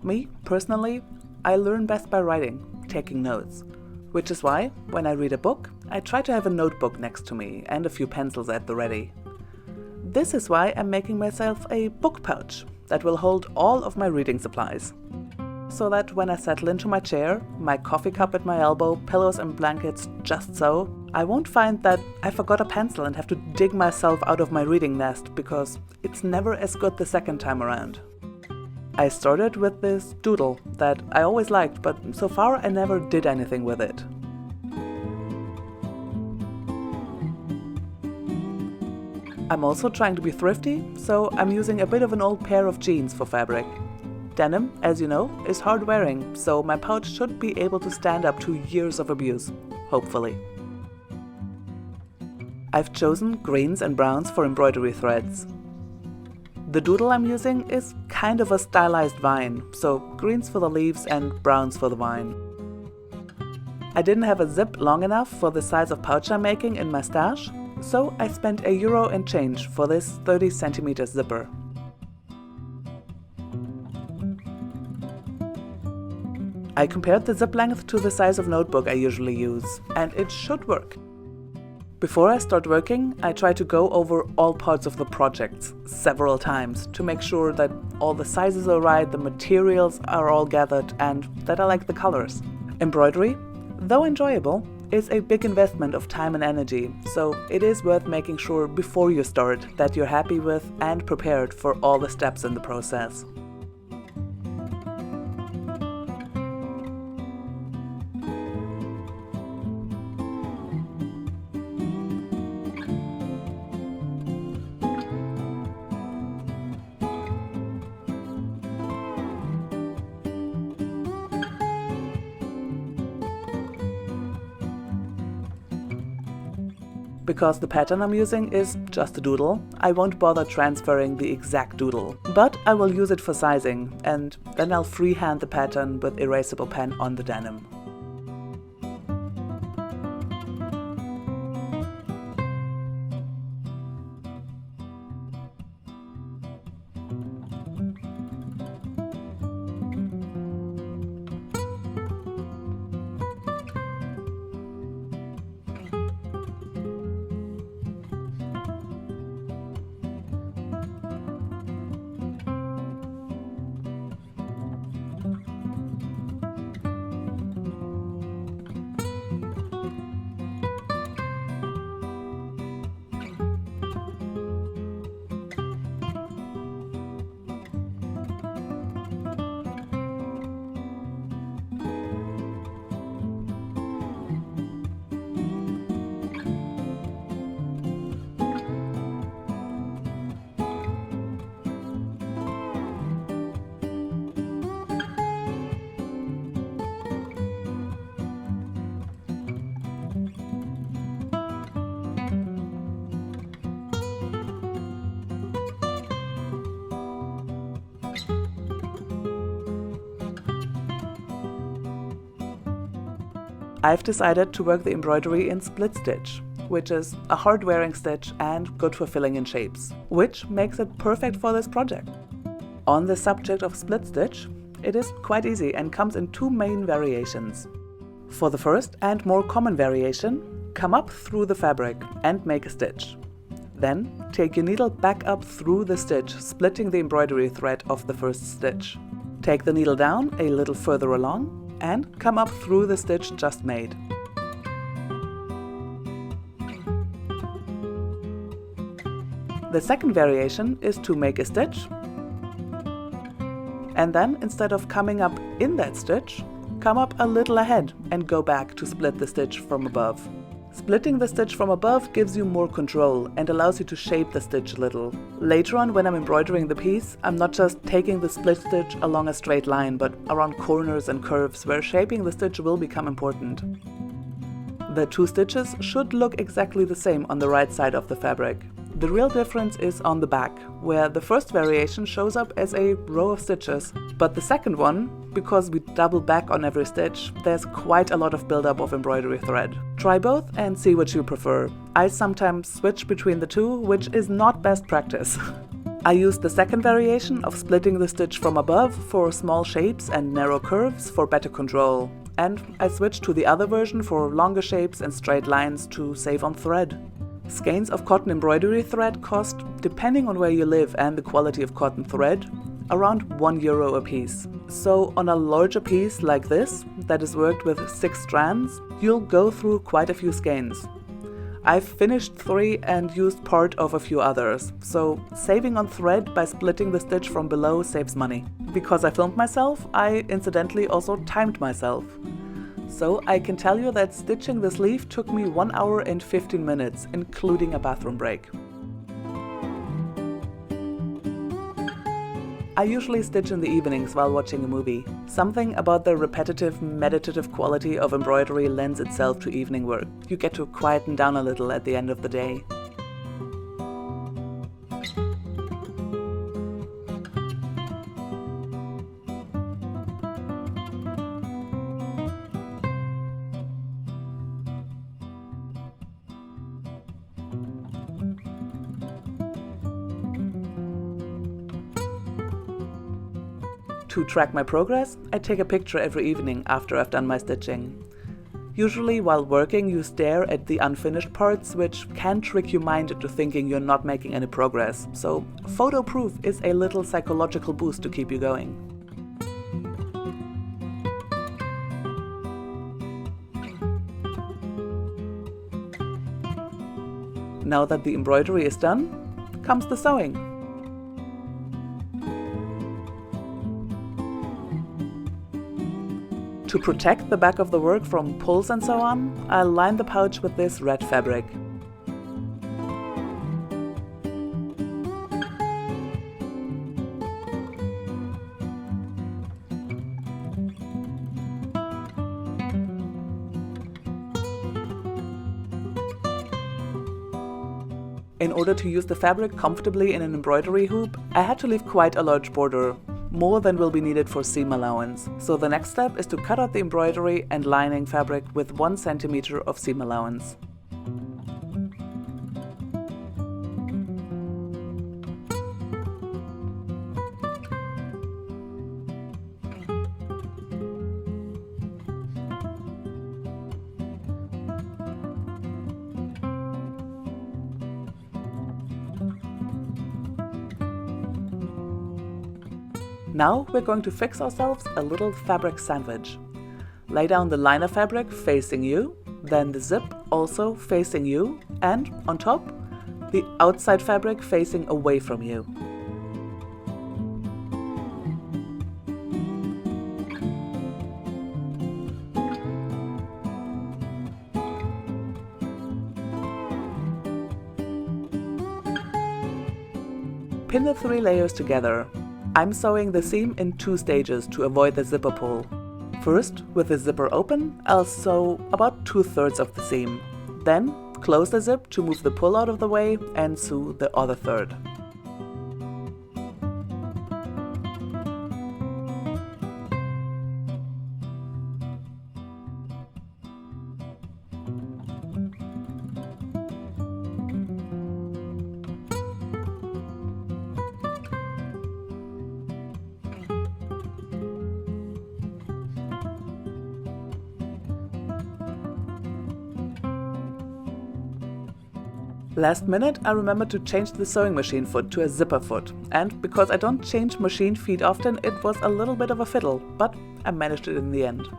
Me, personally, I learn best by writing, taking notes. Which is why, when I read a book, I try to have a notebook next to me and a few pencils at the ready. This is why I'm making myself a book pouch that will hold all of my reading supplies. So that when I settle into my chair, my coffee cup at my elbow, pillows and blankets just so, I won't find that I forgot a pencil and have to dig myself out of my reading nest because it's never as good the second time around. I started with this doodle that I always liked, but so far I never did anything with it. I'm also trying to be thrifty, so I'm using a bit of an old pair of jeans for fabric. Denim, as you know, is hard wearing, so my pouch should be able to stand up to years of abuse, hopefully. I've chosen greens and browns for embroidery threads. The doodle I'm using is kind of a stylized vine, so greens for the leaves and browns for the vine. I didn't have a zip long enough for the size of pouch I'm making in my stash, so I spent €1 and change for this 30cm zipper. I compared the zip length to the size of notebook I usually use, and it should work. Before I start working, I try to go over all parts of the project several times to make sure that all the sizes are right, the materials are all gathered, and that I like the colors. Embroidery, though enjoyable, is a big investment of time and energy, so it is worth making sure before you start that you're happy with and prepared for all the steps in the process. Because the pattern I'm using is just a doodle, I won't bother transferring the exact doodle, but I will use it for sizing, and then I'll freehand the pattern with erasable pen on the denim. I've decided to work the embroidery in split stitch, which is a hard wearing stitch and good for filling in shapes, which makes it perfect for this project. On the subject of split stitch, it is quite easy and comes in two main variations. For the first and more common variation, come up through the fabric and make a stitch. Then take your needle back up through the stitch, splitting the embroidery thread of the first stitch. Take the needle down a little further along and come up through the stitch just made. The second variation is to make a stitch, and then instead of coming up in that stitch, come up a little ahead and go back to split the stitch from above. Splitting the stitch from above gives you more control and allows you to shape the stitch a little. Later on, when I'm embroidering the piece, I'm not just taking the split stitch along a straight line, but around corners and curves where shaping the stitch will become important. The two stitches should look exactly the same on the right side of the fabric. The real difference is on the back, where the first variation shows up as a row of stitches, but the second one, because we double back on every stitch, there's quite a lot of buildup of embroidery thread. Try both and see what you prefer. I sometimes switch between the two, which is not best practice. I used the second variation of splitting the stitch from above for small shapes and narrow curves for better control, and I switched to the other version for longer shapes and straight lines to save on thread. Skeins of cotton embroidery thread cost, depending on where you live and the quality of cotton thread, around €1 a piece. So on a larger piece like this, that is worked with 6 strands, you'll go through quite a few skeins. I've finished 3 and used part of a few others, so saving on thread by splitting the stitch from below saves money. Because I filmed myself, I incidentally also timed myself. So I can tell you that stitching the sleeve took me 1 hour and 15 minutes, including a bathroom break. I usually stitch in the evenings while watching a movie. Something about the repetitive, meditative quality of embroidery lends itself to evening work. You get to quieten down a little at the end of the day. To track my progress, I take a picture every evening after I've done my stitching. Usually while working you stare at the unfinished parts, which can trick your mind into thinking you're not making any progress, so photo proof is a little psychological boost to keep you going. Now that the embroidery is done, comes the sewing. To protect the back of the work from pulls and so on, I'll line the pouch with this red fabric. In order to use the fabric comfortably in an embroidery hoop, I had to leave quite a large border, more than will be needed for seam allowance. So the next step is to cut out the embroidery and lining fabric with 1 centimeter of seam allowance. Now we're going to fix ourselves a little fabric sandwich. Lay down the liner fabric facing you, then the zip also facing you, and on top, the outside fabric facing away from you. Pin the 3 layers together. I'm sewing the seam in 2 stages to avoid the zipper pull. First, with the zipper open, I'll sew about 2/3 of the seam. Then, close the zip to move the pull out of the way and sew the other third. Last minute, I remembered to change the sewing machine foot to a zipper foot, and because I don't change machine feet often, it was a little bit of a fiddle, but I managed it in the end.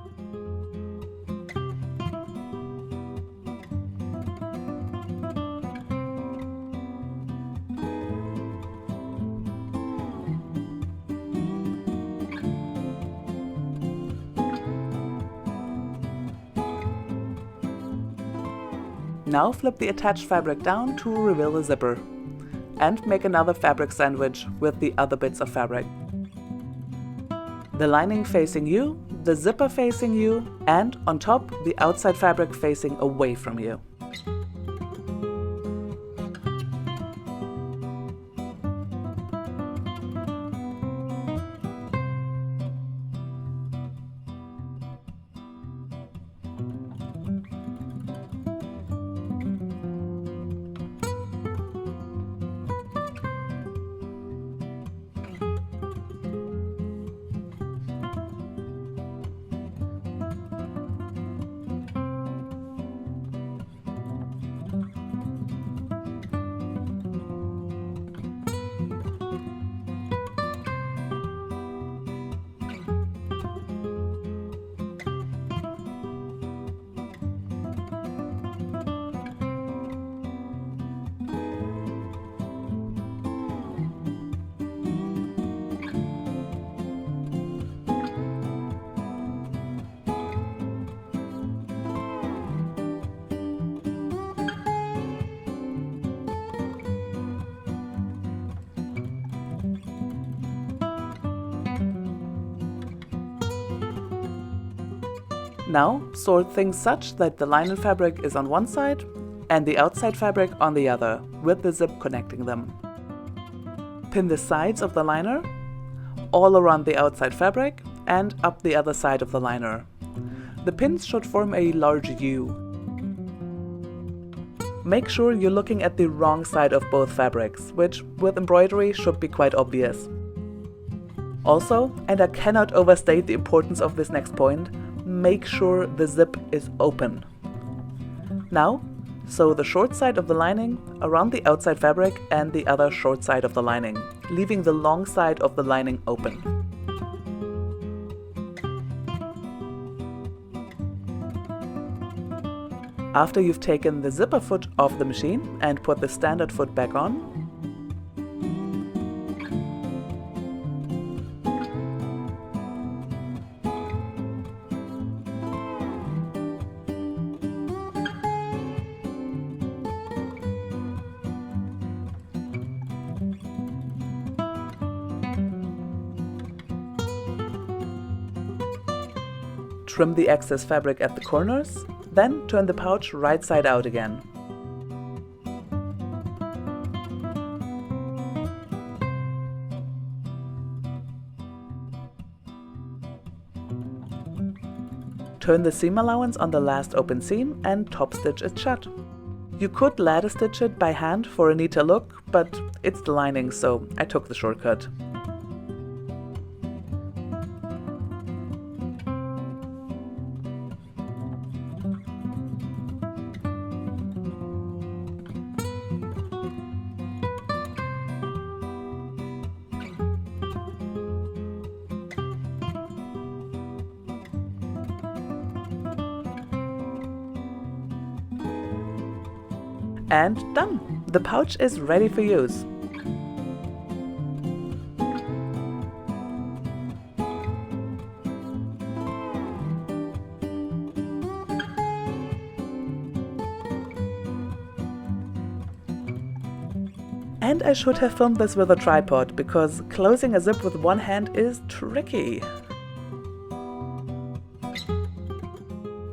Now flip the attached fabric down to reveal the zipper. And make another fabric sandwich with the other bits of fabric. The lining facing you, the zipper facing you, and on top the outside fabric facing away from you. Now sort things such that the linen fabric is on one side and the outside fabric on the other, with the zip connecting them. Pin the sides of the liner all around the outside fabric and up the other side of the liner. The pins should form a large U. Make sure you're looking at the wrong side of both fabrics, which with embroidery should be quite obvious. Also, and I cannot overstate the importance of this next point, make sure the zip is open. Now, sew the short side of the lining around the outside fabric and the other short side of the lining, leaving the long side of the lining open. After you've taken the zipper foot off the machine and put the standard foot back on, trim the excess fabric at the corners, then turn the pouch right side out again. Turn the seam allowance on the last open seam and top stitch it shut. You could ladder stitch it by hand for a neater look, but it's the lining, so I took the shortcut. And done! The pouch is ready for use. And I should have filmed this with a tripod, because closing a zip with one hand is tricky.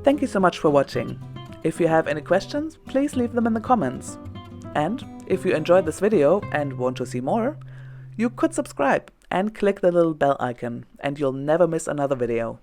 Thank you so much for watching. If you have any questions, please leave them in the comments. And if you enjoyed this video and want to see more, you could subscribe and click the little bell icon, and you'll never miss another video.